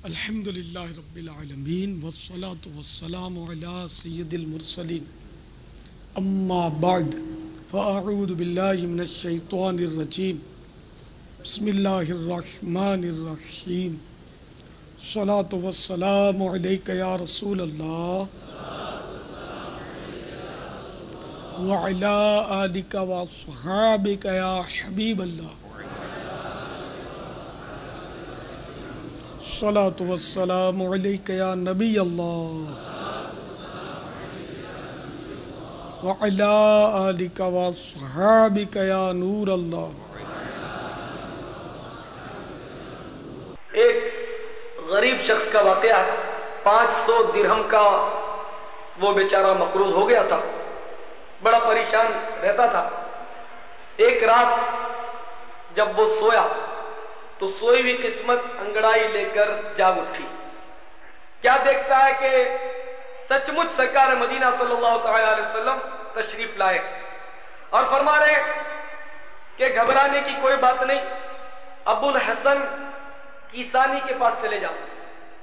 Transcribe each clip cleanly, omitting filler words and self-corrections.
الحمدللہ رب العالمین والصلاة والسلام علی سید المرسلین اما بعد فاعوذ باللہ من الشیطان الرجیم بسم اللہ الرحمن الرحیم الصلاة والسلام علیک یا رسول اللہ وعلی آلک واصحابک یا حبیب اللہ الصلاة والسلام علیک یا نبی اللہ وعلی آلک واصحابک یا نور اللہ۔ ایک غریب شخص کا واقعہ ہے، 500 درہم کا وہ بیچارہ مقروض ہو گیا تھا، بڑا پریشان رہتا تھا۔ ایک رات جب وہ سویا تو سوئی ہوئی قسمت انگڑائی لے کر جاگ اٹھی۔ کیا دیکھتا ہے کہ سچ مچ سرکار مدینہ صلی اللہ تعالی علیہ وسلم تشریف لائے اور فرما رہے کہ گھبرانے کی کوئی بات نہیں، ابو الحسن کیسانی کے پاس چلے جاؤ۔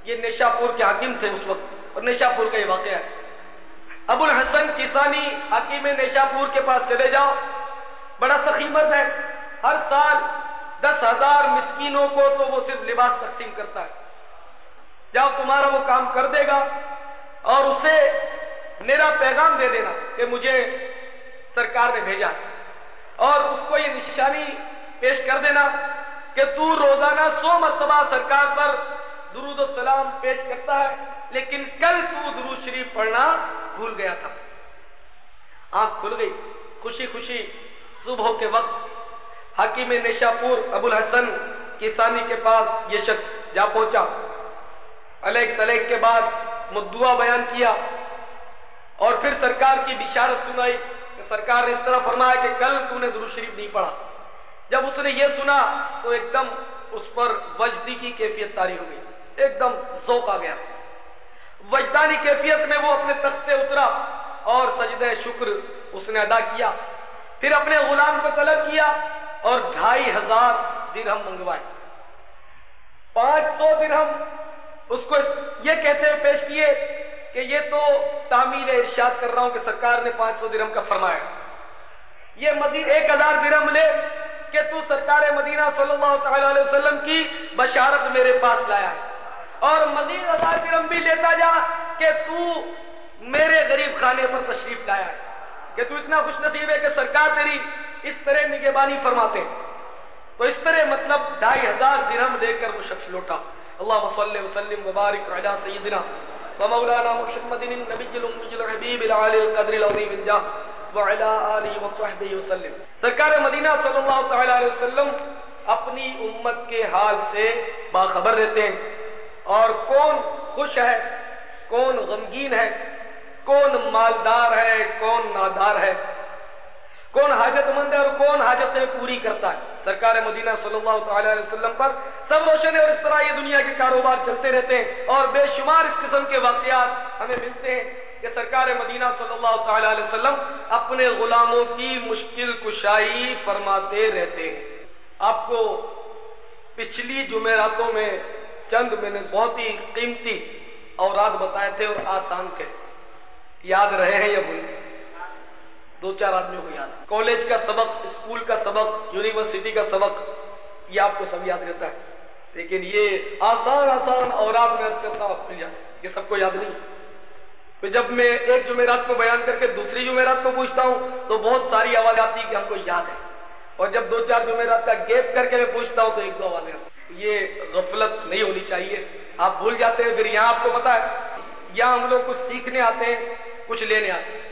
یہ نیشاپور کے حاکم تھے اس وقت، اور نیشاپور کا یہ واقعہ ہے۔ ابو الحسن کیسانی حاکم نیشاپور کے پاس چلے جاؤ، بڑا سخی مرد ہے، ہر سال 10,000 مسکینوں کو تو وہ صرف لباس تقسیم کرتا ہے۔ جاؤ، تمہارا وہ کام کر دے گا، اور اسے میرا پیغام دے دینا کہ مجھے سرکار نے بھیجا، اور اس کو یہ نشانی پیش کر دینا کہ تو روزانہ 100 مرتبہ سرکار پر درود و سلام پیش کرتا ہے، لیکن کل تو درود شریف پڑھنا بھول گیا تھا۔ آنکھ کھل گئی، خوشی خوشی صبح کے وقت حاکم نیشاپور ابو الحسن کیسانی کے پاس یہ شخص جا پہنچا۔ علیک سلیک کے بعد دعا بیان کیا، اور پھر سرکار کی بشارت سنائی کہ سرکار نے اس طرح فرمایا کہ کل تو نے درود شریف نہیں پڑھا۔ جب اس نے یہ سنا تو ایک دم اس پر وجدی کی کیفیت طاری ہو گئی، ایک دم ذوق آ گیا۔ وجدانی کیفیت میں وہ اپنے تخت سے اترا اور سجدہ شکر اس نے ادا کیا، پھر اپنے غلام کو طلب کیا اور 2,500 درہم منگوائے۔ 500 درہم اس کو یہ کہتے ہوئے پیش کیے کہ یہ تو تعمیل ارشاد کر رہا ہوں کہ سرکار نے 500 درہم کا فرمایا، یہ مزید 1,000 درہم لے کہ تو سرکار مدینہ صلی اللہ تعالی علیہ وسلم کی بشارت میرے پاس لایا ہے، اور مزید 1,000 درہم بھی لیتا جا کہ تو میرے غریب خانے پر تشریف لایا ہے، کہ تو اتنا خوش نصیب ہے کہ سرکار تیری اس طرح نگہبانی فرماتے ہیں۔ تو اس طرح مطلب 2,500 درہم دے کر وہ شخص لوٹا۔ اللہم صلی وسلم وبارک علی سیدنا ومولانا محمد النبی الأمی الحبیب العالی القدر العظیم الجاہ وعلی آلہ وصحبہ وسلم۔ سرکار مدینہ صلی اللہ تعالی علیہ وسلم اپنی امت کے حال سے باخبر رہتے ہیں، اور کون خوش ہے، کون غمگین ہے، کون مالدار ہے، کون نادار ہے، کون حاجت مند ہے اور کون حاجتیں پوری کرتا ہے۔ سرکار مدینہ صلی اللہ تعالی علیہ وسلم پر سب روشن ہے، اور اس طرح یہ دنیا کے کاروبار چلتے رہتے ہیں، اور بے شمار اس قسم کے واقعات ہمیں ملتے ہیں کہ سرکار مدینہ صلی اللہ تعالی علیہ وسلم اپنے غلاموں کی مشکل کشائی فرماتے رہتے ہیں۔ آپ کو پچھلی جمعراتوں میں چند میں نے بہت ہی قیمتی اوراد بتائے تھے اور آسان تھے، یاد رہے ہیں یا بھول گئے؟ 2-4 آدمیوں کو یاد ہے۔ کالج کا سبق، اسکول کا سبق، یونیورسٹی کا سبق، یہ آپ کو سب یاد رہتا ہے، لیکن یہ آسان اوراد میں عرض کرتا ہوں یہ سب کو یاد نہیں۔ تو جب میں ایک جمعرات کو بیان کر کے دوسری جمعرات کو پوچھتا ہوں تو بہت ساری آواز آتی ہے کہ ہم کو یاد ہے، اور جب 2-4 جمعرات کا گیپ کر کے میں پوچھتا ہوں تو 1-2 آوازیں آتی ہیں۔ یہ غفلت نہیں ہونی چاہیے، آپ بھول جاتے ہیں۔ پھر یہاں آپ کو پتا ہے، یہاں ہم لوگ کچھ سیکھنے آتے ہیں، کچھ لینے آتے ہیں۔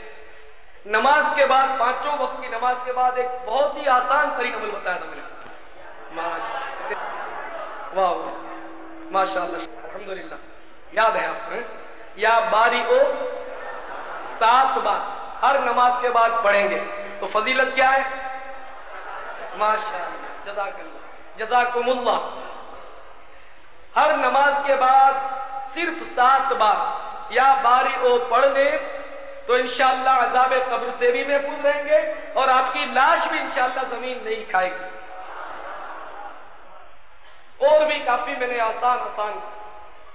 نماز کے بعد، 5 وقت کی نماز کے بعد ایک بہت ہی آسان ترین عمل بتایا تھا میں نے۔ واہ ماشاء اللہ، الحمدللہ، یاد ہے آپ کو؟ یا باری او 7 بار ہر نماز کے بعد پڑھیں گے تو فضیلت کیا ہے؟ ماشاء اللہ، جزاک اللہ، جزاکم اللہ۔ ہر نماز کے بعد صرف 7 بار یا باری او پڑھ لیں تو انشاءاللہ عذاب قبر سے بھی محفوظ رہیں گے، اور آپ کی لاش بھی انشاءاللہ زمین نہیں کھائے گی۔ اور بھی کافی میں نے آسان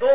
2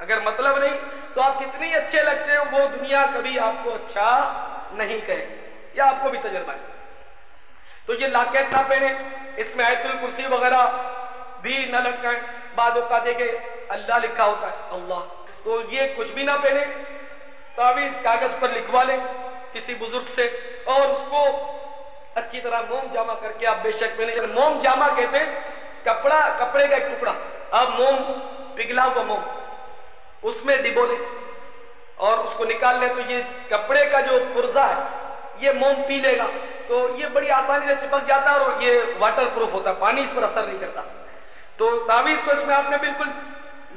اگر مطلب نہیں تو آپ کتنے اچھے لگتے ہو، وہ دنیا کبھی آپ کو اچھا نہیں کہے، یا آپ کو بھی تجربہ ہے۔ تو یہ لاکٹ نہ پہنے، اس میں آیت الکرسی وغیرہ بھی نہ لٹکائیں، بعض اوقات کہ اللہ لکھا ہوتا ہے اللہ، تو یہ کچھ بھی نہ پہنے، تعویذ کاغذ پر لکھوا لیں کسی بزرگ سے، اور اس کو اچھی طرح موم جامع کر کے آپ بے شک پہنے۔ موم جامع کہتے ہیں کپڑے کا ایک ٹکڑا، آپ موم پگھلا ہوا موم اس میں ڈبو لیں اور اس کو نکال لیں، تو یہ کپڑے کا جو پرزہ ہے یہ موم پی لے گا، تو یہ بڑی آسانی سے چپک جاتا ہے اور یہ واٹر پروف ہوتا ہے، پانی اس پر اثر نہیں کرتا۔ تو تعویذ کو اس میں آپ نے بالکل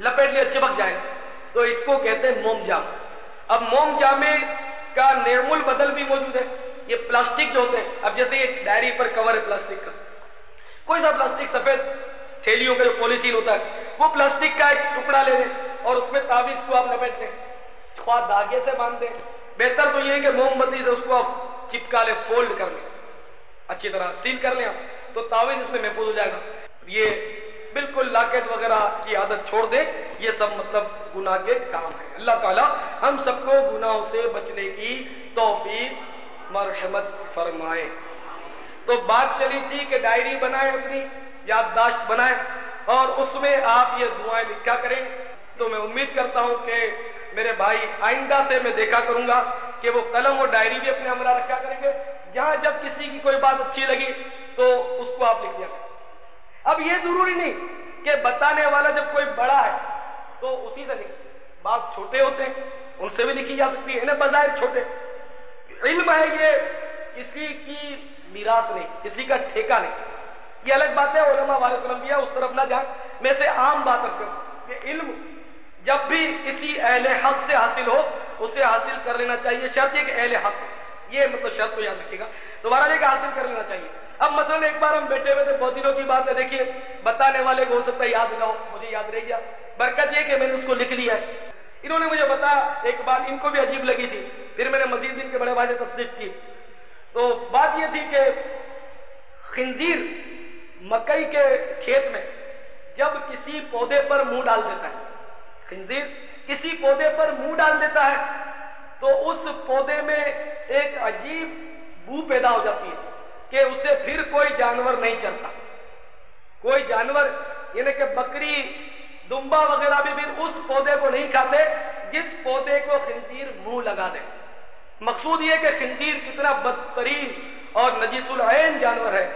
لپیٹ لیا، چپک جائے، تو اس کو کہتے ہیں موم جام۔ اب موم جامے کا نعم البدل بھی موجود ہے، یہ پلاسٹک جو ہوتے ہیں، اب جیسے یہ ڈائری پر کور ہے پلاسٹک کا، کوئی سا پلاسٹک سفید تھیلیوں کا جو پولیتھین ہوتا ہے، وہ پلاسٹک کا ایک ٹکڑا لے لیں اور اس میں تعویذ کو آپ لپیٹ دیں، خواہ دھاگے سے باندھ دیں، بہتر تو یہ ہے کہ موم بتی سے اس کو آپ چپکا لیں، فولڈ کر لیں، اچھی طرح سیل کر لیں آپ، تو تعویذ اس میں محفوظ ہو جائے گا۔ یہ بالکل لاکٹ وغیرہ کی عادت چھوڑ دیں، یہ سب مطلب گناہ کے کام ہیں۔ اللہ تعالی ہم سب کو گناہوں سے بچنے کی توفیق مرحمت فرمائے۔ تو بات چلی تھی کہ ڈائری بنائیں، اپنی یادداشت بنائیں اور اس میں آپ یہ دعائیں لکھا کریں۔ تو میں امید کرتا ہوں کہ میرے بھائی آئندہ سے میں دیکھا کروں گا کہ وہ قلم اور ڈائری بھی اپنے ہمراہ رکھا کریں گے، جہاں جب کسی کی کوئی بات اچھی لگی تو اس کو آپ لکھ دیا کریں۔ اب یہ ضروری نہیں کہ بتانے والا جب کوئی بڑا ہے تو اسی سے لکھ، بعض چھوٹے ہوتے ہیں ان سے بھی لکھی جا سکتی ہے، انہیں بظاہر چھوٹے، علم ہے یہ کسی کی میراث نہیں، کسی کا ٹھیکہ نہیں، یہ الگ بات ہے، علماء والے وسلم بھی ہے، اس طرف نہ جائیں۔ میں سے عام بات رکھتا ہوں کہ علم جب بھی کسی اہل حق سے حاصل ہو اسے حاصل کر لینا چاہیے، شرط یہ کہ اہل حق، یہ مطلب شرط کو یاد رکھیے گا، دوبارہ لے کے حاصل کر لینا چاہیے۔ اب مثلا ایک بار ہم بیٹھے ہوئے تھے، بہت دنوں کی بات ہے، دیکھیے بتانے والے کو ہو سکتا ہے یاد نہ ہو، مجھے یاد رہ گیا، برکت یہ کہ میں نے اس کو لکھ لیا ہے۔ انہوں نے مجھے بتایا ایک بات، ان کو بھی عجیب لگی تھی، پھر میں نے مزید ان کے بڑے بھائی سے تصدیق کی، تو بات یہ تھی کہ خنزیر مکئی کے کھیت میں جب کسی پودے پر منہ ڈال دیتا ہے، خنزیر کسی پودے پر منہ ڈال دیتا ہے تو اس پودے میں ایک عجیب بو پیدا ہو جاتی ہے کہ اسے پھر کوئی جانور نہیں چلتا، کوئی جانور یعنی کہ بکری دمبا وغیرہ بھی پھر اس پودے کو نہیں کھاتے جس پودے کو خنزیر منہ لگا دے۔ مقصود یہ کہ خنزیر کتنا بدترین اور نجیس العین جانور ہے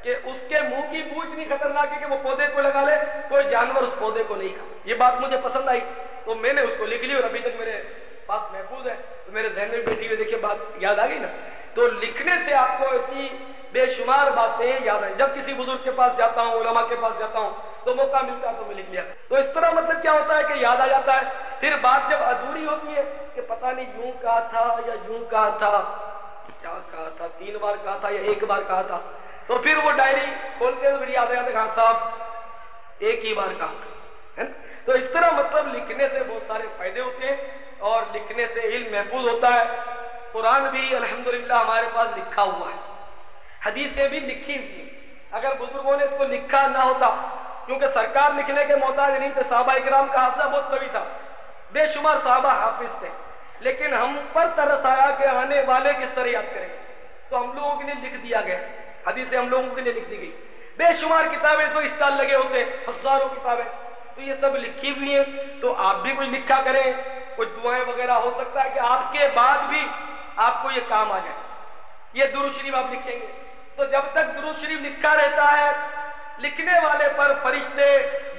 کہ اس کے منہ کی بو اتنی خطرناک ہے کہ وہ پودے کو لگا لے، کوئی جانور اس پودے کو نہیں کھا۔ یہ بات مجھے پسند آئی تو میں نے اس کو لکھ لی اور ابھی تک میرے پاس محفوظ ہے، تو میرے ذہن میں بیٹھی ہوئی دیکھیے بات یاد آ گئی نا۔ تو لکھنے سے آپ کو ایسی بے شمار باتیں یاد آئیں۔ جب کسی بزرگ کے پاس جاتا ہوں، علماء کے پاس جاتا ہوں تو موقع ملتا ہے تو میں لکھ لیا، تو اس طرح مطلب کیا ہوتا ہے کہ یاد آ جاتا ہے۔ پھر بات جب ادھوری ہوتی ہے کہ پتہ نہیں یوں کہا تھا یا یوں کہا تھا، کیا کہا تھا، 3 بار کہا تھا یا 1 بار کہا تھا، تو پھر وہ ڈائری کھولتے ہوئے یاد آیا تھا صاحب 1 ہی بار کہا تھا۔ تو اس طرح مطلب لکھنے سے بہت سارے فائدے ہوتے ہیں اور لکھنے سے علم محفوظ ہوتا ہے۔ قرآن بھی الحمدللہ ہمارے پاس لکھا ہوا ہے، حدیثیں بھی لکھی ہوئی ہیں۔ اگر بزرگوں نے اس کو لکھا نہ ہوتا، کیونکہ سرکار لکھنے کے محتاج نہیں تھے، صحابہ اکرام کا حافظہ بہت قوی تھا، بے شمار صحابہ حافظ تھے، لیکن ہم پر ترس آیا کہ آنے والے کس طرح یاد کریں گے، تو ہم لوگوں کے لیے لکھ دیا گیا، حدیثیں ہم لوگوں کے لیے لکھ دی گئی۔ بے شمار کتابیں تو اسٹال لگے ہوتے ہیں، ہزاروں کتابیں، تو یہ سب لکھی ہوئی ہیں، تو آپ بھی کچھ لکھا کریں، کچھ دعائیں وغیرہ، ہو سکتا ہے کہ آپ کے بعد بھی آپ کو یہ کام آ جائے۔ یہ درود شریف آپ لکھیں گے تو جب تک درود شریف لکھا رہتا ہے لکھنے والے پر فرشتے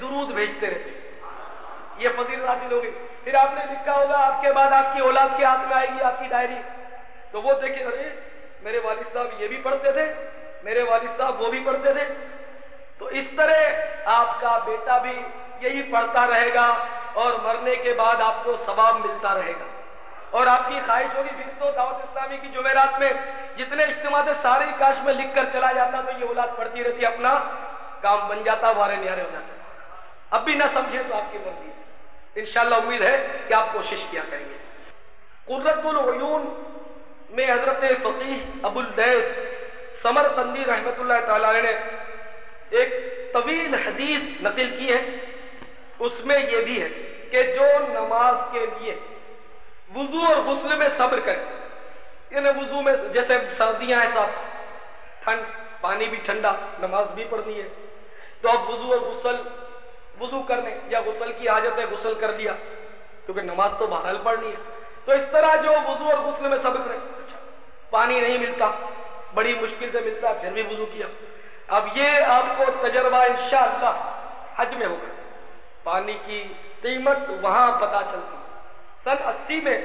درود بھیجتے رہتے ہیں، یہ فضیلت حاصل ہوگی۔ پھر آپ نے لکھا ہوگا، آپ کے بعد آپ کی اولاد کے ہاتھ میں آئے گی آپ کی ڈائری، تو وہ دیکھیں ارے میرے والد صاحب یہ بھی پڑھتے تھے، میرے والد صاحب وہ بھی پڑھتے تھے، تو اس طرح آپ کا بیٹا بھی یہی پڑھتا رہے گا اور مرنے کے بعد آپ کو ثواب ملتا رہے گا۔ اور آپ کی خواہش ہوگی پھر تو دعوت اسلامی کی جمعرات میں جتنے اجتماع تھے سارے کاش میں لکھ کر چلا جاتا تو یہ اولاد پڑھتی رہتی، اپنا کام بن جاتا، وارے نیارے ہو جاتے۔ اب بھی نہ سمجھے تو آپ کی مرضی ہے، انشاءاللہ امید ہے کہ آپ کوشش کیا کریں گے۔ قرۃ العیون میں حضرت فقیہ ابو اللیث سمرقندی رحمۃ اللہ تعالی علیہ نے ایک طویل حدیث نقل کی ہے، اس میں یہ بھی ہے کہ جو نماز کے لیے وضو اور غسل میں صبر کرے. یعنی وضو میں جیسے سردیاں ہیں صاحب، ٹھنڈ، پانی بھی ٹھنڈا، نماز بھی پڑھنی ہے، تو اب وضو اور غسل، وضو کرنے یا غسل کی حاجت ہے غسل کر لیا کیونکہ نماز تو بہرحال پڑھنی ہے. تو اس طرح جو وضو اور غسل میں صبر کرے، پانی نہیں ملتا، بڑی مشکل سے ملتا، پھر بھی وضو کیا. اب یہ آپ کو تجربہ انشاءاللہ حج میں ہوگا. پانی کی قیمت وہاں پتہ چلتی. سن 80 میں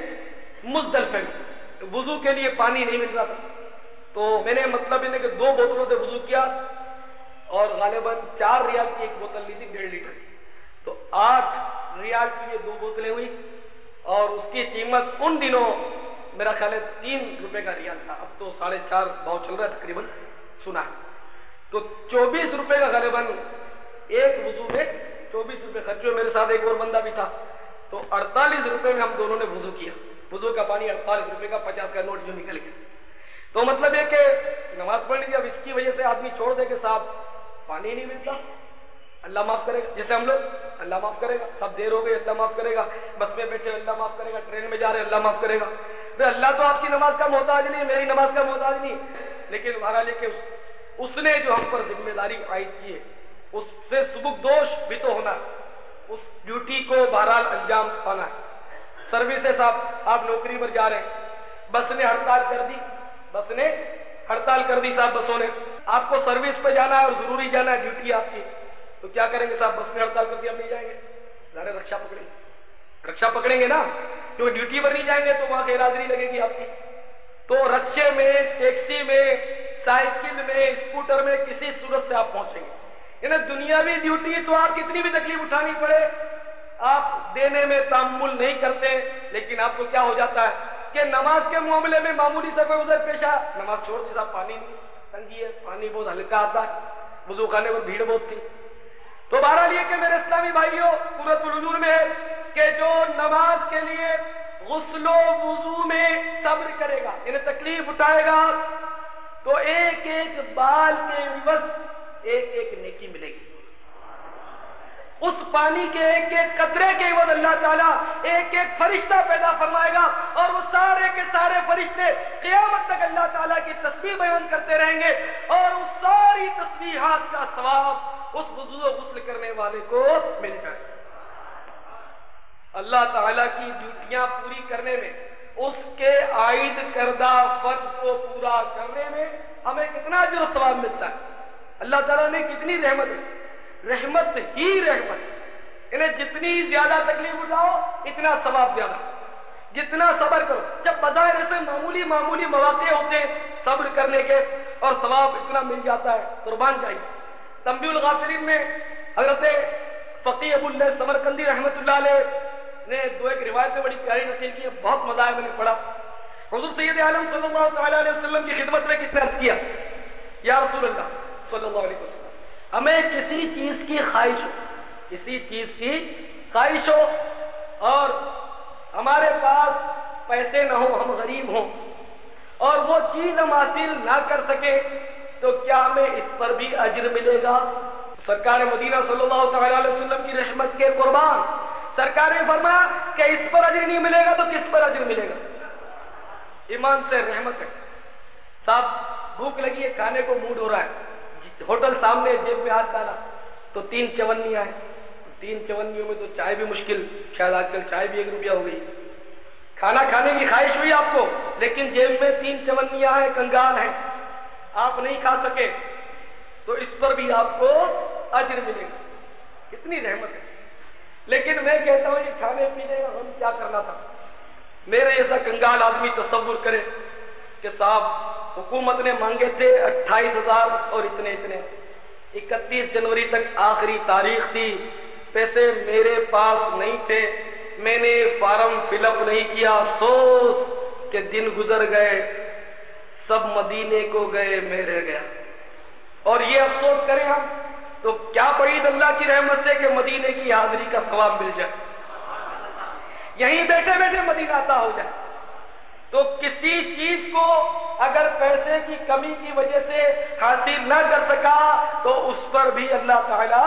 مزدلفہ میں وضو کے لیے پانی نہیں مل رہا تھا، تو میں نے مطلب انہیں کہ 2 بوتلوں سے وضو کیا اور غالباً 4 ریال کی ایک بوتل لی تھی 1.5 لیٹر کی، تو 8 ریال کی یہ 2 بوتلیں ہوئی اور اس کی قیمت ان دنوں میرا خیال ہے 3 روپے کا ریال تھا. اب تو 4.5 بھاؤ چل رہا ہے تقریباً، سنا ہے. تو 24 روپے کا غالباً ایک وضو میں 24 روپے خرچ ہوئے. میرے ساتھ ایک اور بندہ بھی تھا، تو 48 روپے میں ہم دونوں نے وضو کیا. وضو کا پانی 48 روپے کا 50 کا نوٹ جو نکل گیا. تو مطلب یہ کہ نماز پڑھ لی. اب اس کی وجہ سے آدمی چھوڑ دے کہ صاحب پانی نہیں ملتا، اللہ معاف کرے گا. جیسے ہم لوگ اللہ معاف کرے گا، سب دیر ہو گئی اللہ معاف کرے گا، بس میں بیٹھے اللہ معاف کرے گا، ٹرین میں جا رہے اللہ معاف کرے گا. اللہ تو آپ کی نماز کا محتاج نہیں، میری نماز کا محتاج نہیں، لیکن ہمارا لے کے اس نے جو ہم پر ذمہ داری عائد کی ہے اس سے سبکدوش بھی تو ہونا ہے، اس ڈیوٹی کو بہرحال انجام پانا ہے. سروسز آپ نوکری پر جا رہے ہیں، بس نے ہڑتال کر دی، بس نے ہڑتال کر دی صاحب، بسوں نے آپ کو سروس پہ جانا ہے اور ضروری جانا ہے، ڈیوٹی آپ کی، تو کیا کریں گے صاحب؟ بس نے ہڑتال کر دی، ہم نہیں جائیں گے، ظاہر رکشا پکڑیں گے، رکشا پکڑیں گے نا، کیونکہ ڈیوٹی پر نہیں جائیں گے تو وہاں غیر حاضری لگے گی آپ کی. تو رکشے میں، ٹیکسی میں، سائیکل میں، اسکوٹر میں کسی صورت سے آپ پہنچیں گے. یعنی دنیاوی ڈیوٹی تو آپ کتنی بھی تکلیف اٹھانی پڑے آپ دینے میں تامل نہیں کرتے، لیکن آپ کو کیا ہو جاتا ہے کہ نماز کے معاملے میں معمولی سے کوئی ادھر پیش آ، نماز چھوڑ دی صاحب، پانی نہیں، تنگی ہے، پانی بہت ہلکا آتا ہے، وضو خانے پر بھیڑ بہت تھی. تو بہرحال یہ کہ میرے اسلامی بھائیوں سورۃ النور میں ہے کہ جو نماز کے لیے غسل و وضو میں صبر کرے گا، یعنی تکلیف اٹھائے گا، تو ایک ایک بال کے عوض ایک ایک نیکی ملے گی. اس پانی کے ایک ایک قطرے کے عوض اللہ تعالیٰ ایک ایک فرشتہ پیدا فرمائے گا، اور وہ سارے کے سارے فرشتے قیامت تک اللہ تعالیٰ کی تسبیح بیان کرتے رہیں گے، اور اس ساری تسبیحات کا ثواب اس وضو و غسل کرنے والے کو مل جائے. اللہ تعالیٰ کی ڈیوٹیاں پوری کرنے میں، اس کے عائد کردہ فرض کو پورا کرنے میں ہمیں کتنا اجر و ثواب ملتا ہے. اللہ تعالیٰ نے کتنی رحمت ہے، رحمت ہی رحمت. انہیں جتنی زیادہ تکلیف اٹھاؤ اتنا ثواب زیادہ، جتنا صبر کرو. جب بظاہر ایسے معمولی مواقع ہوتے ہیں صبر کرنے کے اور ثواب اتنا مل جاتا ہے، قربان جائیے. تنبیہ الغافلین میں حضرت فقیہ ابو اللہ سمرقندی رحمۃ اللہ علیہ نے ایک روایتیں بڑی پیاری نقل کی ہے، بہت مزہ آیا میں نے پڑھا. حضور سید عالم صلی اللہ تعالی علیہ وسلم کی خدمت میں کس نے عرض کیا، یا رسول اللہ صلی اللہ علیہ وسلم، ہمیں کسی چیز کی خواہش ہو، کسی چیز کی خواہش ہو اور ہمارے پاس پیسے نہ ہو، ہم غریب ہوں اور وہ چیز ہم حاصل نہ کر سکے، تو کیا ہمیں اس پر بھی اجر ملے گا؟ سرکار مدینہ صلی اللہ تعالی علیہ وسلم کی رحمت کے قربان سرکار نے فرمایا کہ اس پر اجر نہیں ملے گا تو کس پر اجر ملے گا؟ ایمان سے رحمت ہے. صاحب بھوک لگی ہے، کھانے کو موڈ ہو رہا ہے، ہوٹل سامنے، جیب میں ہاتھ ڈالا تو 3 چونیاں ہیں، 3 چونیوں میں تو چائے بھی مشکل، شاید آج کل چائے بھی 1 روپیہ ہو گئی. کھانا کھانے کی خواہش ہوئی آپ کو، لیکن جیب میں 3 چونیاں ہیں، کنگال ہیں، آپ نہیں کھا سکے، تو اس پر بھی آپ کو اجر ملے گا. کتنی رحمت ہے. لیکن میں کہتا ہوں یہ کھانے پینے کا ہم کیا کرنا تھا. میرے ایسا کنگال آدمی تصور کرے کہ صاحب حکومت نے مانگے تھے 28,000 اور اتنے 31 جنوری تک آخری تاریخ تھی، پیسے میرے پاس نہیں تھے، میں نے فارم فل اپ نہیں کیا، افسوس کہ دن گزر گئے، سب مدینے کو گئے، میں رہ گیا. اور یہ افسوس کریں ہم تو کیا بعید اللہ کی رحمت سے کہ مدینے کی حاضری کا ثواب مل جائے، یہیں بیٹھے بیٹھے مدینہ عطا ہو جائے. تو کسی چیز کو اگر پیسے کی کمی کی وجہ سے حاصل نہ کر سکا تو اس پر بھی اللہ تعالیٰ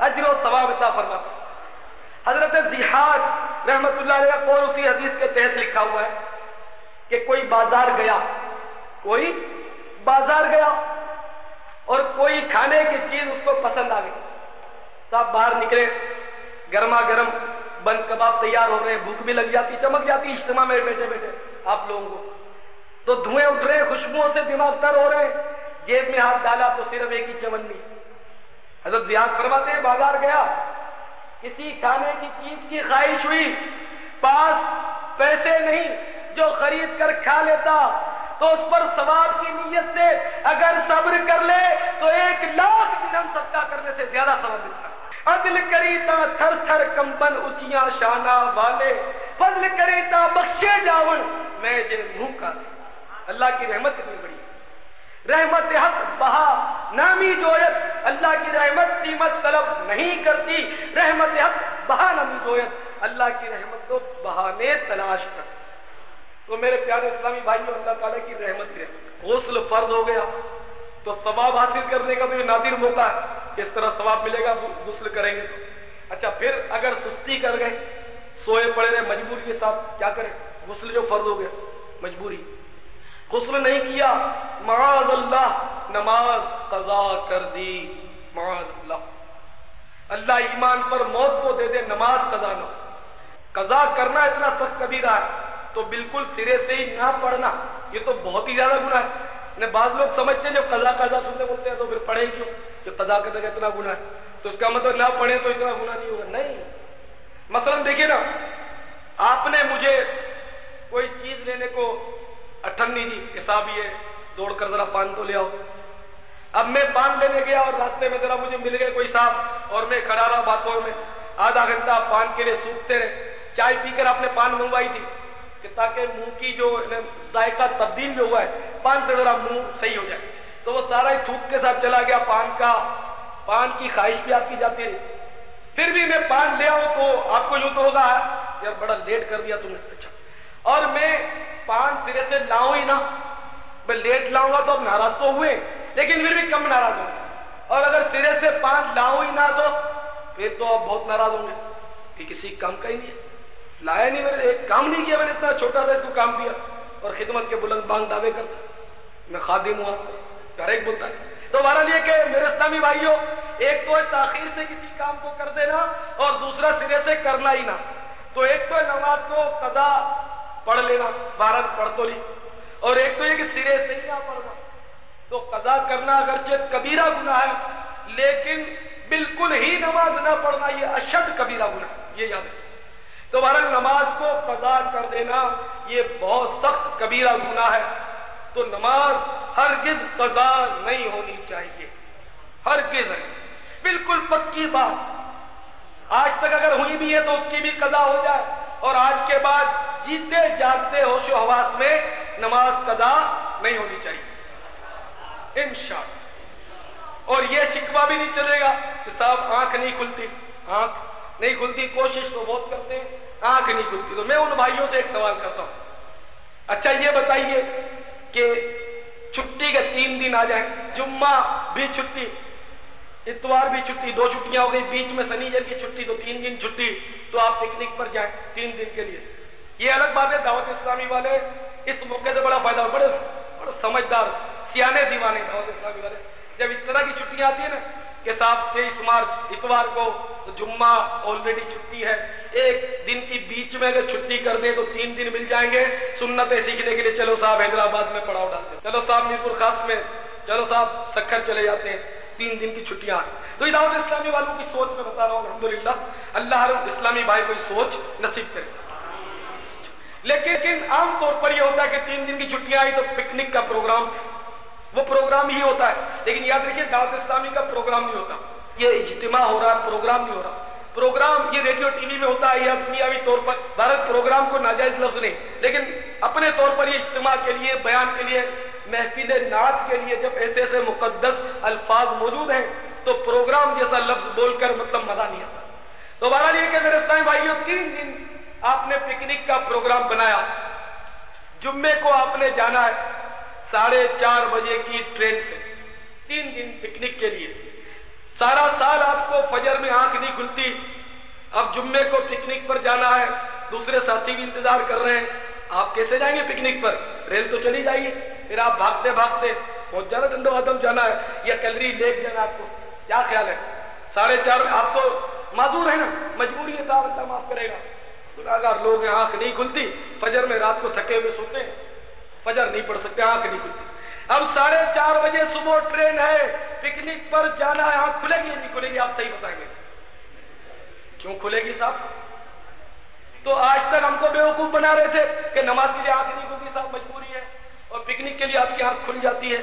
اجر و ثواب عطا فرماتا. حضرت ضحاک رحمت اللہ علیہ قول اسی حدیث کے تحت لکھا ہوا ہے کہ کوئی بازار گیا اور کوئی کھانے کی چیز اس کو پسند آ گئی. صاحب باہر نکلے, گرما گرم بند کباب تیار ہو رہے ہیں, بھوک بھی لگ جاتی, چمک جاتی اجتماع میں بیٹھے بیٹھے آپ لوگوں کو, تو دھوئیں اٹھ رہے ہیں, خوشبوؤں سے دماغ تر ہو رہے ہیں, جیب میں ہاتھ ڈالا تو صرف ایک ہی چونی. حضرت ضیاء فرماتے ہیں بازار گیا, کسی کھانے کی چیز کی خواہش ہوئی, پاس پیسے نہیں, جو خرید کر کھا لیتا تو اس پر ثواب کی نیت سے اگر صبر کر لے تو 1,00,000 درہم صدقہ کرنے سے زیادہ ثواب ملتا ہے. عدل کریتا تھر تھر کمبن اچیاں شانہ والے, فضل کریتا بخشے جاون میں جے منہ کا. اللہ کی رحمت کتنی بڑی ہے, رحمت حق بہا نامی جویت, اللہ کی رحمت قیمت طلب نہیں کرتی, رحمت حق بہا نامی جویت, اللہ کی رحمت تو بہانے تلاش کرتی. تو میرے پیارے اسلامی بھائیوں, اللہ تعالیٰ کی رحمت سے غسل فرض ہو گیا تو ثواب حاصل کرنے کا تو یہ نادر موقع ہے, کس طرح ثواب ملے گا غسل کریں گے تو. اچھا پھر اگر سستی کر گئے, سوئے پڑے رہے مجبوری کے ساتھ, کیا کریں؟ غسل جو فرض ہو گیا مجبوری, غسل نہیں کیا, معاذ اللہ نماز قضا کر دی, معاذ اللہ, اللہ ایمان پر موت کو دے دے, نماز قضا نہ. قضا کرنا اتنا سخت کبیرہ ہے تو بالکل سرے سے ہی نہ پڑھنا یہ تو بہت ہی زیادہ گناہ ہے. بعض لوگ سمجھتے ہیں جب قضا سنتے بولتے ہیں تو پھر پڑھیں کیوں, جو قضا کرنے کا اتنا گناہ ہے تو اس کا مطلب نہ پڑھیں تو اتنا گناہ نہیں ہوگا. نہیں, مثلا دیکھیے نا, آپ نے مجھے کوئی چیز لینے کو 98 دی کہ صاحب یہ دوڑ کر ذرا پان تو لے آؤ. اب میں پان لینے گیا اور راستے میں ذرا مجھے مل گئے کوئی صاحب اور میں کھڑا رہا باتوں میں, آدھا گھنٹہ پان کے لیے سوکھتے رہے. چائے پی کر آپ نے پان منگوائی تھی کہ تاکہ منہ کی جو ذائقہ تبدیل جو ہوا ہے پان سے ذرا منہ صحیح ہو جائے, تو وہ سارا ہی تھوک کے ساتھ چلا گیا. پان کی خواہش بھی آپ کی جاتی رہی. پھر بھی میں پان لے آؤں تو آپ کو یوں تو ہوگا یار بڑا لیٹ کر دیا تم نے. اچھا, اور میں پان سرے سے لاؤں ہی نہ, میں لیٹ لاؤں گا تو اب ناراض تو ہوئے لیکن پھر بھی کم ناراض ہوں گے, اور اگر سرے سے پان لاؤں ہی نہ تو پھر تو اب بہت ناراض ہوں گے کہ کسی کام کا ہی نہیں ہے, لایا نہیں, میں نے ایک کام نہیں کیا, میں نے اتنا چھوٹا سا اس کو کام دیا اور خدمت کے بلند بانگ دعوے کرتا, میں خادم ہوا, ہر ایک بولتا ہے. تو بہرحال یہ کہ میرے اسلامی بھائیوں, ایک تو تاخیر سے کسی کام کو کر دینا اور دوسرا سرے سے کرنا ہی نہ. تو ایک تو نماز کو قضا پڑھ لینا, 12 پڑھ تو لی, اور ایک تو یہ کہ سرے سے ہی نہ پڑھنا. تو قضا کرنا اگرچہ کبیرہ گناہ ہے لیکن بالکل ہی نماز نہ پڑھنا یہ اشد کبیرہ گناہ ہے, یہ یاد ہے. تو بہرحال نماز کو قضا کر دینا یہ بہت سخت کبیرہ گناہ ہے. تو نماز ہرگز قضا نہیں ہونی چاہیے, ہرگز نہیں, بالکل پکی بات. آج تک اگر ہوئی بھی ہے تو اس کی بھی قضا ہو جائے, اور آج کے بعد جیتے جاگتے ہوش و حواس میں نماز قضا نہیں ہونی چاہیے انشاءاللہ. اور یہ شکوہ بھی نہیں چلے گا کہ صاحب آنکھ نہیں کھلتی, آنکھ نہیں کھلتی, کوشش تو بہت کرتے ہیں, آنکھ نہیں کھلتی. تو میں ان بھائیوں سے ایک سوال کرتا ہوں, اچھا یہ بتائیے کہ چھٹی کے 3 دن آ جائیں, جمعہ بھی چھٹی, اتوار بھی چھٹی, 2 چھٹیاں ہو گئی, بیچ میں سنیچر کی چھٹی, تو 3 دن چھٹی, تو آپ پکنک پر جائیں 3 دن کے لیے. یہ الگ بات ہے, دعوت اسلامی والے اس موقع سے بڑا فائدہ, بڑے سمجھدار سیانے دیوانے دعوت اسلامی والے. جب اس طرح کی چھٹیاں آتی ہیں نا کہ صاحب 23 مارچ اتوار کو تو جمعہ آلریڈی چھٹی ہے, ایک دن کی بیچ میں اگر چھٹی کر دیں تو 3 دن مل جائیں گے سنتیں سیکھنے کے لیے. چلو صاحب حیدرآباد میں پڑاؤ ڈالتے ہیں, چلو صاحب میرپور خاص میں, چلو صاحب سکھر چلے جاتے ہیں, 3 دن کی چھٹیاں. تو یہ دعوت اسلامی والوں کی سوچ میں بتا رہا ہوں, الحمدللہ اللہ ہر اسلامی بھائی کو سوچ نصیب کرے. لیکن عام طور پر یہ ہوتا ہے کہ 3 دن کی چھٹیاں آئی تو پکنک کا پروگرام, وہ پروگرام ہی ہوتا ہے. لیکن یاد رکھیے دعوت اسلامی کا پروگرام نہیں ہوتا, یہ اجتماع ہو رہا ہے, پروگرام نہیں ہو رہا. پروگرام یہ ریڈیو ٹی وی میں ہوتا ہے یا دنیاوی طور پر, بھارت پروگرام کو ناجائز لفظ نہیں, لیکن اپنے طور پر یہ اجتماع کے لیے, بیان کے لیے, محفل نعت کے لیے جب ایسے ایسے مقدس الفاظ موجود ہیں تو پروگرام جیسا لفظ بول کر مطلب مزہ نہیں آتا. تو بہرحال یہ کہ میرے اسلامی بھائیوں 3 دن آپ نے پکنک کا پروگرام بنایا, جمعے کو آپ نے جانا ہے 4:30 بجے کی ٹرین سے, 3 دن پکنک کے لیے. سارا سال آپ کو فجر میں آنکھ نہیں کھلتی, اب جمعے کو پکنک پر جانا ہے، دوسرے ساتھی بھی انتظار کر رہے ہیں، آپ کیسے جائیں گے پکنک پر؟ ریل تو چلی جائیے، پھر آپ بھاگتے بھاگتے پہنچ جانا، ٹنڈو آدم جانا ہے یا کلری لیک جانا ہے، آپ کو کیا خیال ہے؟ 4:30 آپ تو معذور ہیں نا، مجبوری ہے، صاحب اللہ معاف کرے گا، گناہگار لوگ ہیں، آنکھ نہیں کھلتی، فجر میں رات کو تھکے ہوئے سوتے ہیں، فجر نہیں پڑھ سکتے، آنکھ نہیں کھلتی، اب 4:30 بجے صبح ٹرین ہے، پکنک پر جانا ہے، آنکھ کھلے گی یا نہیں کھلے گی؟ آپ صحیح بتائیں گے، کیوں کھلے گی صاحب؟ تو آج تک ہم کو بیوقوف بنا رہے تھے کہ نماز کے لیے آنکھ نہیں کھلتی صاحب، مجبوری ہے، اور پکنک کے لیے آپ کی آنکھ کھل جاتی ہے۔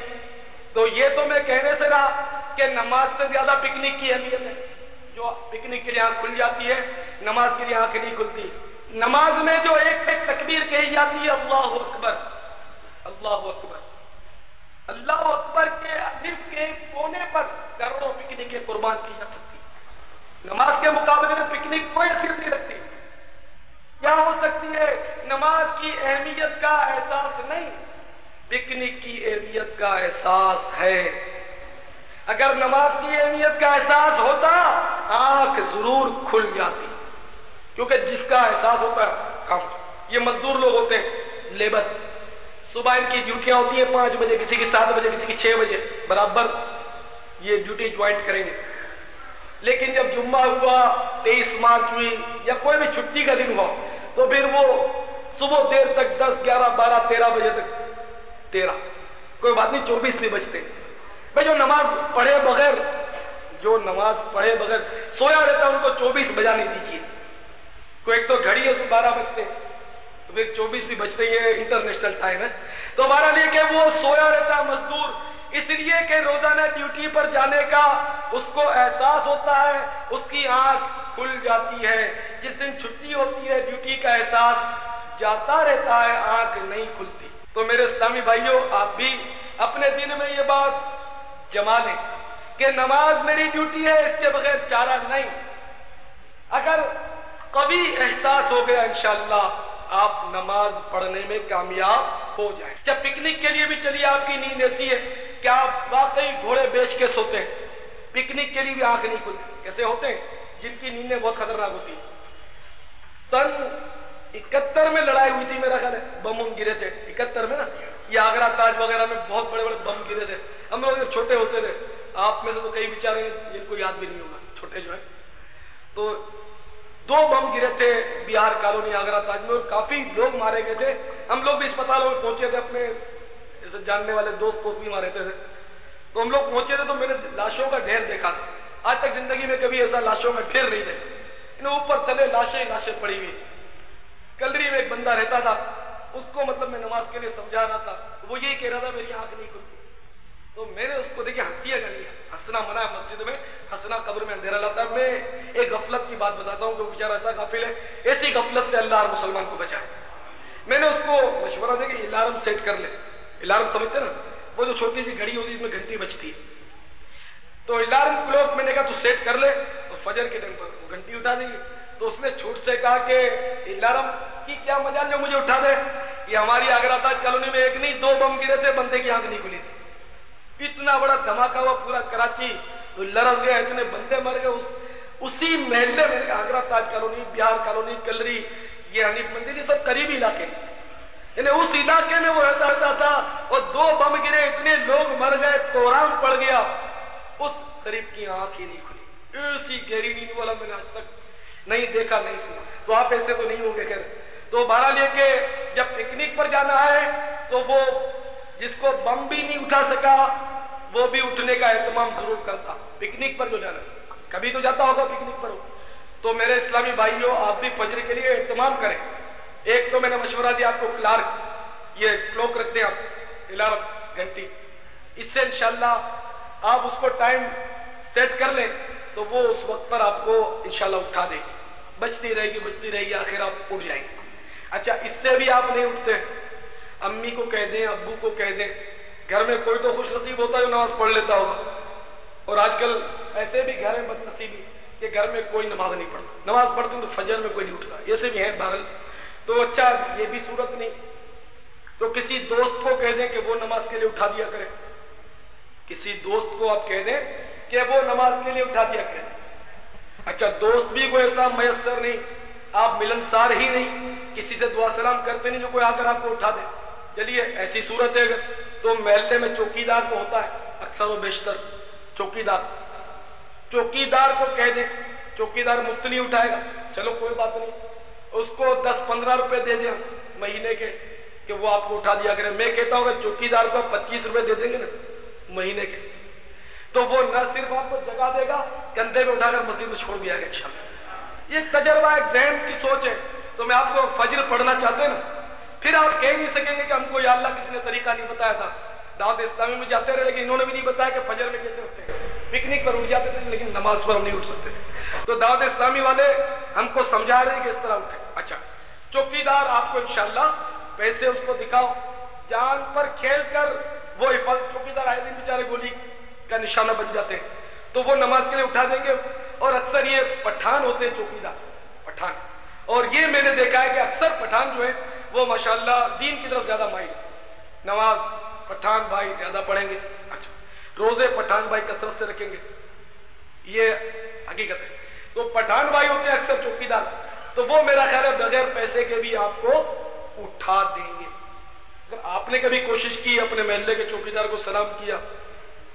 تو یہ تو میں کہنے سے رہا کہ نماز سے زیادہ پکنک کی اہمیت ہے، جو پکنک کے لیے آنکھ کھل جاتی ہے، نماز کے لیے آنکھ نہیں کھلتی۔ نماز میں جو ایک ایک تکبیر کہی جاتی ہے، اللہ اکبر، اللہ اکبر، اللہ اکبر کے الف کے کونے پر کروڑوں پکنکیں قربان کی جا سکتی، نماز کے مقابلے میں پکنک کوئی حیثیت نہیں رکھتی۔ کیا ہو سکتی ہے؟ نماز کی اہمیت کا احساس نہیں، پکنک کی اہمیت کا احساس ہے۔ اگر نماز کی اہمیت کا احساس ہوتا، آنکھ ضرور کھل جاتی، کیونکہ جس کا احساس ہوتا ہے کام۔ یہ مزدور لوگ ہوتے ہیں، لیبر، صبح ان کی ڈیوٹیاں ہوتی ہیں 5 بجے، کسی کی 7 بجے، کسی کی 6 بجے، برابر یہ ڈیوٹی جوائنٹ کریں گے۔ لیکن جب جمعہ ہوا، 23 مارچ ہوئی، یا کوئی بھی چھٹی کا دن ہوا، تو پھر وہ صبح دیر تک 10، 11، 12، 13 بجے تک، 13 کوئی بات نہیں، 24 بھی بجتے۔ بھائی جو نماز پڑھے بغیر سویا رہتا ان کو 24 بجا نہیں دیجیے۔ کوئی ایک تو گھڑی ہے اس میں 12 بجتے، تو پھر 24 بھی بجتے، یہ انٹرنیشنل ٹائم ہے۔ تو ہمارا لے کے وہ سویا رہتا مزدور، اس لیے کہ روزانہ ڈیوٹی پر جانے کا اس کو احساس ہوتا ہے، اس کی آنکھ کھل جاتی ہے۔ جس دن چھٹی ہوتی ہے، ڈیوٹی کا احساس جاتا رہتا ہے، آنکھ نہیں کھلتی۔ تو میرے اسلامی بھائیوں، آپ بھی اپنے دل میں یہ بات جما لیں کہ نماز میری ڈیوٹی ہے، اس کے بغیر چارہ نہیں۔ اگر قوی احساس ہو گیا، انشاءاللہ آپ نماز پڑھنے میں کامیاب ہو جائیں۔ جب پکنک کے لیے بھی چلیے، آپ کی نیند ایسی ہے کہ آپ واقعی گھوڑے بیچ کے سوتے ہیں، پکنک کے لیے بھی آنکھ نہیں کھلتی۔ کیسے ہوتے ہیں؟ جن کی نیندیں بہت خطرناک ہوتی ہیں۔ سن 71 میں لڑائی ہوئی تھی، میرا خیال ہے، بم گرے تھے 71 میں نا، یہ آگرہ تاج وغیرہ میں بہت بڑے بڑے بم گرے تھے۔ ہم لوگ جب چھوٹے ہوتے تھے، آپ میں سے تو کئی بیچارے جن کو یاد بھی نہیں ہوگا، چھوٹے جو ہیں، تو 2 بم گرے تھے بہار کالونی آگرہ تاج میں، اور کافی لوگ مارے گئے تھے۔ ہم لوگ بھی اسپتالوں میں پہنچے تھے، اپنے جیسے جاننے والے دوست کو بھی مارے تھے، تو ہم لوگ پہنچے تھے تو میں نے لاشوں کا ڈھیر دیکھا تھا۔ آج تک زندگی میں کبھی ایسا لاشوں کا ڈھیر نہیں دیکھا، انہیں اوپر تلے لاشیں پڑی ہوئی۔ کلری میں ایک بندہ رہتا تھا، اس کو مطلب میں نماز کے لیے سمجھا رہا تھا، وہ یہی کہہ رہا تھا میری آنکھ نہیں کھلتی، تو میں نے اس کو دیکھا، ہنسیے گا نہیں، ہنسنا منع ہے مسجد میں، ہنسنا قبر میں اندھیرا لاتا ہے۔ میں ایک غفلت کی بات بتاتا ہوں کہ وہ بیچارہ ایسا غافل ہے، ایسی غفلت سے اللہ ہر مسلمان کو بچائے۔ میں نے اس کو مشورہ دیا کہ الارم سیٹ کر لے، الارم سمجھتے نا، وہ جو چھوٹی سی گھڑی ہوتی ہے جس میں گھنٹی بجتی ہے، تو الارم کلوک میں نے کہا تو سیٹ کر لے، تو فجر کے ٹائم پر وہ گھنٹی اٹھا دیں گے۔ تو اس نے چھوٹ سے کہا کہ الارم کی کیا مجال جو مجھے اٹھا دے، یہ ہماری آگرہ تاج کالونی میں ایک نہیں 2 بم گرے تھے، بندے کی آنکھ نہیں کھلی تھی، اتنا بڑا دھماکہ ہوا، پورا کراچی تو لرز گیا، اتنے بندے مر گئے۔ اسی محلے میں آگرہ تاج کالونی، بہار کالونی، کلری، یہ حنیف مندر، یہ سب قریبی علاقے، یعنی اس علاقے میں وہ رہتا تھا، اور 2 بم گرے، اتنے لوگ مر گئے، کوہرام پڑ گیا، اس قریب کی آنکھ ہی نہیں کھلی۔ ایسی گہری نیند والا میں نے آج تک نہیں دیکھا، نہیں سنا۔ تو آپ ایسے تو نہیں ہوں گے خیر۔ تو بہرحال یہ کہ جب پکنک پر جانا ہے تو وہ جس کو بم بھی نہیں اٹھا سکا وہ بھی اٹھنے کا اہتمام ضرور کرتا۔ پکنک پر جو جانا ہے، کبھی تو جاتا ہوگا پکنک پر ہو، تو میرے اسلامی بھائیوں، آپ بھی فجر کے لیے اہتمام کریں۔ ایک تو میں نے مشورہ دیا آپ کو، کلارک، یہ کلوک رکھتے ہیں آپ، الارم گھنٹی، اس سے انشاءاللہ آپ اس کو ٹائم سیٹ کر لیں تو وہ اس وقت پر آپ کو انشاءاللہ اٹھا دے گی، بجتی رہے گی، آخر آپ اٹھ جائیں گے۔ اچھا، اس سے بھی آپ نہیں اٹھتے، امی کو کہہ دیں، ابو کو کہہ دیں، گھر میں کوئی تو خوش نصیب ہوتا ہے جو نماز پڑھ لیتا ہوگا، اور آج کل ایسے بھی گھر میں بد نصیبی کہ گھر میں کوئی نماز نہیں پڑھتا، نماز پڑھتے ہیں تو فجر میں کوئی نہیں اٹھتا، ایسے بھی ہیں بہرحال۔ تو اچھا، یہ بھی صورت نہیں تو کسی دوست کو کہہ دیں کہ وہ نماز کے لیے اٹھا دیا کرے، کسی دوست کو آپ کہہ دیں کہ وہ نماز کے لیے اٹھا دیا کرے۔ اچھا دوست بھی کوئی ایسا میسر نہیں، آپ ملنسار ہی نہیں، کسی سے دعا سلام کرتے نہیں جو کوئی آ کر آپ کو اٹھا دے، چلیے ایسی صورت ہے اگر تو محلے میں چوکیدار تو ہوتا ہے اکثر و بیشتر، چوکیدار کو کہہ دیں، چوکیدار مفت نہیں اٹھائے گا، چلو کوئی بات نہیں، اس کو 10-15 روپے دے دیں مہینے کے کہ وہ آپ کو اٹھا دیا کرے۔ میں کہتا ہوں کہ چوکیدار کو 25 روپے دے دیں گے نا مہینے کے، تو وہ نہ صرف آپ کو جگہ دے گا، کندھے میں اٹھا کر مسجد میں چھوڑ دیا گا انشاءاللہ۔ یہ تجربہ ایک ذہن کی سوچ ہے۔ تو میں آپ کو فجر پڑھنا چاہتے ہیں نا، پھر آپ کہہ نہیں سکیں گے کہ ہم کو یا اللہ کسی نے طریقہ نہیں بتایا تھا، دعوت اسلامی میں جاتے رہے لیکن انہوں نے بھی نہیں بتایا کہ فجر میں کیسے اٹھتے ہیں، پکنک پر اٹھ جاتے تھے لیکن نماز پر ہم نہیں اٹھ سکتے، تو دعوت اسلامی والے ہم کو سمجھا رہے ہیں کہ اس طرح اٹھے۔ اچھا چوکیدار آپ کو انشاءاللہ پیسے اس کو دکھاؤ، جان پر کھیل کر وہ حفاظت، چوکیدار آئے دن بیچارے گولی کا نشانہ بن جاتے ہیں، تو وہ نماز کے لیے اٹھا دیں گے، اور اکثر یہ پٹھان ہوتے ہیں چوکیدار، پٹھان، اور یہ میں نے دیکھا ہے کہ اکثر پٹھان جو ہے وہ ماشاءاللہ دین کی طرف زیادہ مائل، نماز پٹھان بھائی زیادہ پڑھیں گے، اچھا روزے پٹھان بھائی کثرت سے رکھیں گے، یہ حقیقت ہے۔ تو پٹھان بھائی ہوتے ہیں اکثر چوکیدار، تو وہ میرا خیال ہے بغیر پیسے کے بھی آپ کو اٹھا دیں گے۔ اگر آپ نے کبھی کوشش کی اپنے محلے کے چوکیدار کو سلام کیا،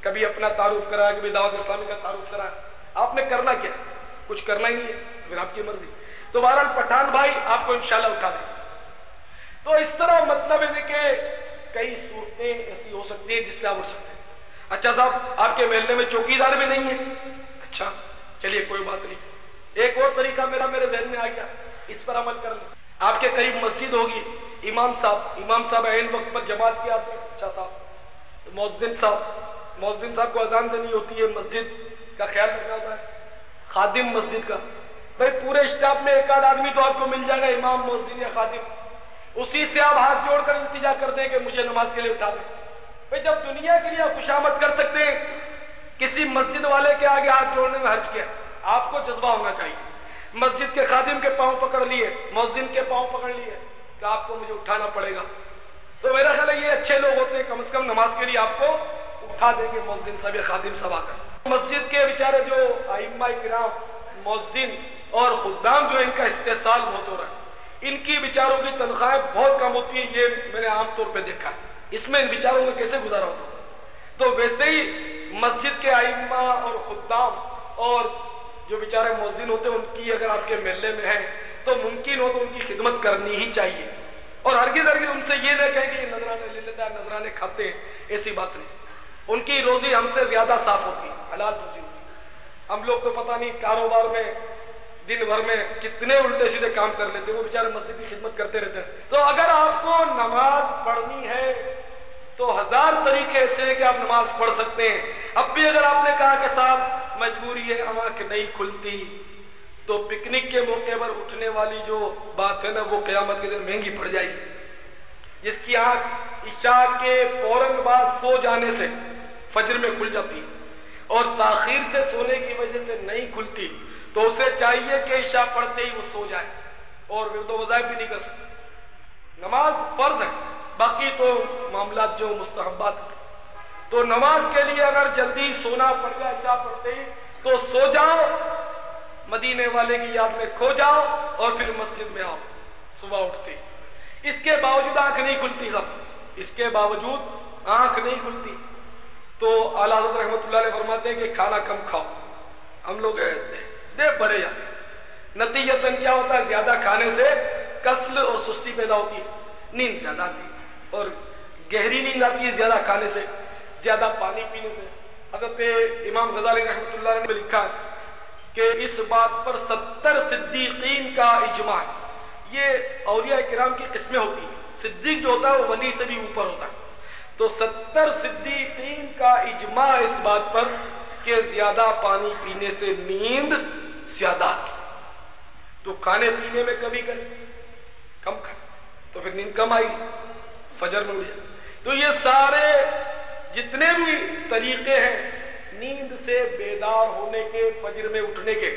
کبھی اپنا تعارف کرایا، کبھی دعوت اسلامی کا تعارف کرایا، آپ نے کرنا کیا؟ کچھ کرنا ہی نہیں ہے، پھر آپ کی مرضی۔ تو بہرحال پٹھان بھائی آپ کو انشاءاللہ اٹھا دیں۔ تو اس طرح مطلب ہے کہ کئی صورتیں ایسی ہو سکتی ہیں جس سے آپ اٹھ سکتے ہیں۔ اچھا صاحب آپ کے محلے میں چوکیدار بھی نہیں ہے، اچھا چلیے کوئی بات نہیں، ایک اور طریقہ میرے ذہن میں آ گیا، اس پر عمل کر لیں۔ آپ کے قریب مسجد ہوگی، امام صاحب عین وقت پر جماعت کی آتے ہیں، اچھا صاحب مؤذن صاحب کو اذان دینی ہوتی ہے، مسجد کا خیال رکھنا ہوتا ہے، خادم مسجد کا، بھائی پورے اسٹاف میں ایک آدھ آدمی تو آپ کو مل جائے گا امام مؤذن یا خادم، اسی سے آپ ہاتھ جوڑ کر التجا کر دیں کہ مجھے نماز کے لیے اٹھا دیں۔ بھائی جب دنیا کے لیے آپ خوشامد کر سکتے ہیں، کسی مسجد والے کے آگے ہاتھ جوڑنے میں حرج کیا؟ آپ کو جذبہ ہونا چاہیے، مسجد کے خادم کے پاؤں پکڑ لیے، مؤذن کے پاؤں پکڑ لیے کہ آپ کو مجھے اٹھانا پڑے گا، تو میرا خیال ہے یہ اچھے لوگ ہوتے ہیں، کم از کم نماز کے لیے آپ کو اٹھا دیں گے مؤذن صاحب یا خادم صاحب آ کر۔ مسجد کے بیچارے جو ائمہ کرام، مؤذن اور خدام جو ان کا استحصال بہت ہو رہا ہے، ان کی بیچاروں کی تنخواہیں بہت کم ہوتی ہیں، یہ میں نے عام طور پہ دیکھا ہے، اس میں ان بیچاروں کا کیسے گزارا ہوتا ہے؟ تو ویسے ہی مسجد کے ائمہ اور خدام اور جو بیچارے مؤذن ہوتے ہیں، ان کی اگر آپ کے محلے میں ہیں تو ممکن ہو تو ان کی خدمت کرنی ہی چاہیے، اور ہرگز ان سے یہ نہ کہیں کہ یہ نذرانے لے لیتا ہے، نذرانے کھاتے ہیں، ایسی بات نہیں، ان کی روزی ہم سے زیادہ صاف ہوتی ہے، حلال روزی ہوتی ہے۔ ہم لوگ تو پتہ نہیں کاروبار میں دن بھر میں کتنے الٹے سیدھے کام کر لیتے ہیں، وہ بیچارے مسجد کی خدمت کرتے رہتے ہیں۔ تو اگر آپ کو نماز پڑھنی ہے تو 1000 طریقے ایسے ہیں کہ آپ نماز پڑھ سکتے ہیں۔ اب بھی اگر آپ نے کہا کہ صاحب مجبوری ہے، آنکھ نہیں کھلتی، تو پکنک کے موقع پر اٹھنے والی جو بات ہے نا، وہ قیامت کے دن مہنگی پڑ جائے گی۔ جس کی آنکھ عشاء کے فوراً بعد سو جانے سے فجر میں کھل جاتی اور تاخیر سے سونے کی وجہ سے نہیں کھلتی، تو اسے چاہیے کہ عشاء پڑھتے ہی وہ سو جائے، اور ورد و وظائف بھی نہیں کر سکتے۔ نماز فرض ہے، باقی تو معاملات جو مستحبات ہیں، تو نماز کے لیے اگر جلدی سونا پڑ جائے عشاء پڑھتے ہی تو سو جاؤ، مدینے والے کی یاد میں کھو جاؤ، اور پھر مسجد میں آؤ صبح اٹھتے۔ اس کے باوجود آنکھ نہیں کھلتی، اس کے باوجود آنکھ نہیں کھلتی، تو اعلیٰ حضرت رحمۃ اللہ علیہ فرماتے ہیں کہ کھانا کم کھاؤ۔ ہم لوگ دے بڑے جاتے، نتیجتاً کیا ہوتا ہے؟ زیادہ کھانے سے کسل اور سستی پیدا ہوتی ہے، نیند زیادہ آتی ہے، اور گہری نیند آتی ہے زیادہ کھانے سے، زیادہ پانی پینے سے۔ حضرت امام غزالی رحمۃ اللہ علیہ نے لکھا کہ اس بات پر 70 صدیقین کا اجماع ہے۔ یہ اولیاء کرام کی قسمیں ہوتی ہیں، صدیق جو ہوتا ہے وہ ولی سے بھی اوپر ہوتا ہے، تو 70 صدیقین کا اجماع اس بات پر کہ زیادہ پانی پینے سے نیند زیادہ آتی، تو کھانے پینے میں کمی کریں، کم کھائیں تو پھر نیند کم آئی، فجر میں اٹھ جائے۔ تو یہ سارے جتنے بھی طریقے ہیں نیند سے بیدار ہونے کے، فجر میں اٹھنے کے،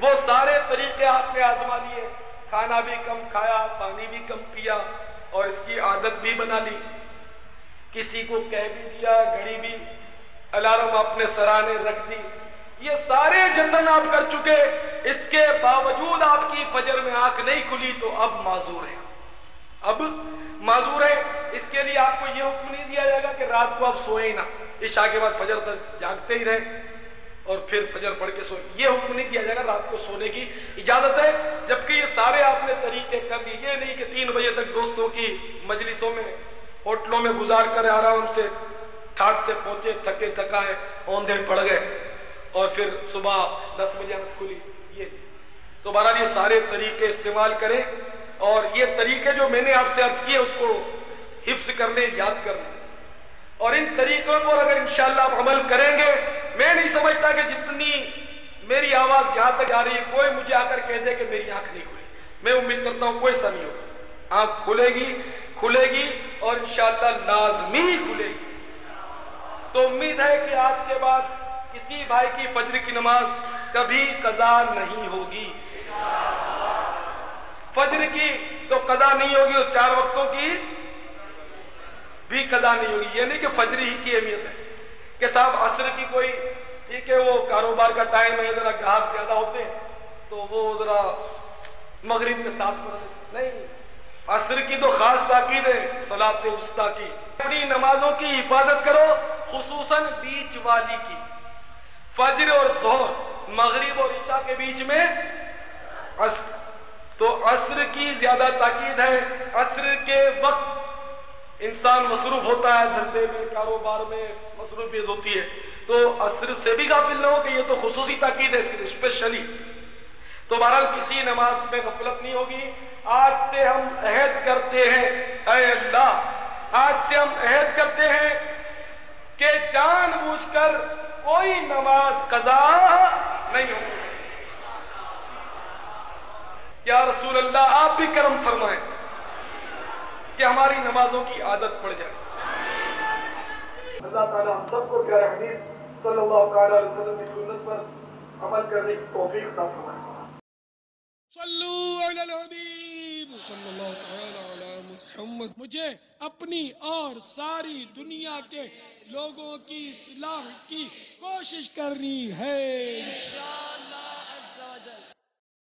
وہ سارے طریقے آپ نے آزما لیے، کھانا بھی کم کھایا، پانی بھی کم پیا، اور اس کی عادت بھی بنا لی، کسی کو کہہ بھی دیا، گھڑی بھی الارم اپنے سرانے رکھ دی، یہ سارے جتن آپ کر چکے، اس کے باوجود آپ کی فجر میں آنکھ نہیں کھلی تو اب معذور ہے، اب معذور ہے۔ اس کے لیے آپ کو یہ حکم نہیں دیا جائے گا کہ رات کو آپ سوئیں ہی نہ، عشاء کے بعد فجر تک جاگتے ہی رہیں اور پھر فجر پڑھ کے سوئیں، یہ حکم نہیں دیا جائے گا، رات کو سونے کی اجازت ہے۔ جبکہ یہ سارے آپ نے طریقے کر دیے، یہ نہیں کہ 3 بجے تک دوستوں کی مجلسوں میں ہوٹلوں میں گزار کر آرام سے ٹھاٹ سے پہنچے، تھکے تھکائے اوندھے پڑ گئے اور پھر صبح 10 بجے آنکھ کھلی، یہ تو بہرحال یہ سارے طریقے استعمال کریں، اور یہ طریقے جو میں نے آپ سے عرض کیے اس کو حفظ کرنے، یاد کرنے، اور ان طریقوں پر اگر انشاءاللہ آپ عمل کریں گے، میں نہیں سمجھتا کہ جتنی میری آواز جہاں تک آ رہی ہے کوئی مجھے آ کر کہہ دے کہ میری آنکھ نہیں کھلی، میں امید کرتا ہوں کوئی ایسا نہیں ہوگا، آنکھ کھلے گی اور انشاءاللہ لازمی کھلے گی۔ تو امید ہے کہ آج کے بعد کسی بھائی کی فجر کی نماز کبھی قضا نہیں ہوگی، فجر کی تو قضا نہیں ہوگی اور 4 وقتوں کی بھی قضا نہیں ہوگی۔ یہ نہیں کہ فجر ہی کی اہمیت ہے کہ صاحب عصر کی کوئی ٹھیک ہے وہ کاروبار کا ٹائم ہے، ذرا گاہک زیادہ ہوتے ہیں تو وہ ذرا مغرب کے ساتھ نہیں، عصر کی تو خاص تاکید ہے، صلاۃ وسطیٰ کی۔ اپنی نمازوں کی حفاظت کرو، خصوصاً بیچ والی کی، فجر اور ظہر، مغرب اور عشاء کے بیچ میں عصر، تو عصر کی زیادہ تاکید ہے۔ عصر کے وقت انسان مصروف ہوتا ہے، دھندے میں، کاروبار میں مصروفیت ہوتی ہے، تو عصر سے بھی غافل نہ ہو کہ یہ تو خصوصی تاکید ہے اس کی اسپیشلی۔ تو بہرحال کسی نماز میں غفلت نہیں ہوگی۔ آج سے ہم عہد کرتے ہیں، اے اللہ، آج سے ہم عہد کرتے ہیں کہ جان بوجھ کر کوئی نماز قضا نہیں ہوگی۔ یا رسول اللہ آپ بھی کرم فرمائیں کہ ہماری نمازوں کی عادت پڑ جائے۔ اللہ تعالیٰ ہم سب کو پیارے حبیب صلی اللہ تعالیٰ علیہ وسلم کی سنت پر عمل کرنے کی توفیق عطا فرمائے۔ صلو علی الحبیب صلی اللہ تعالی علی محمد۔ مجھے اپنی اور ساری دنیا کے لوگوں کی اصلاح کی کوشش کرنی ہے۔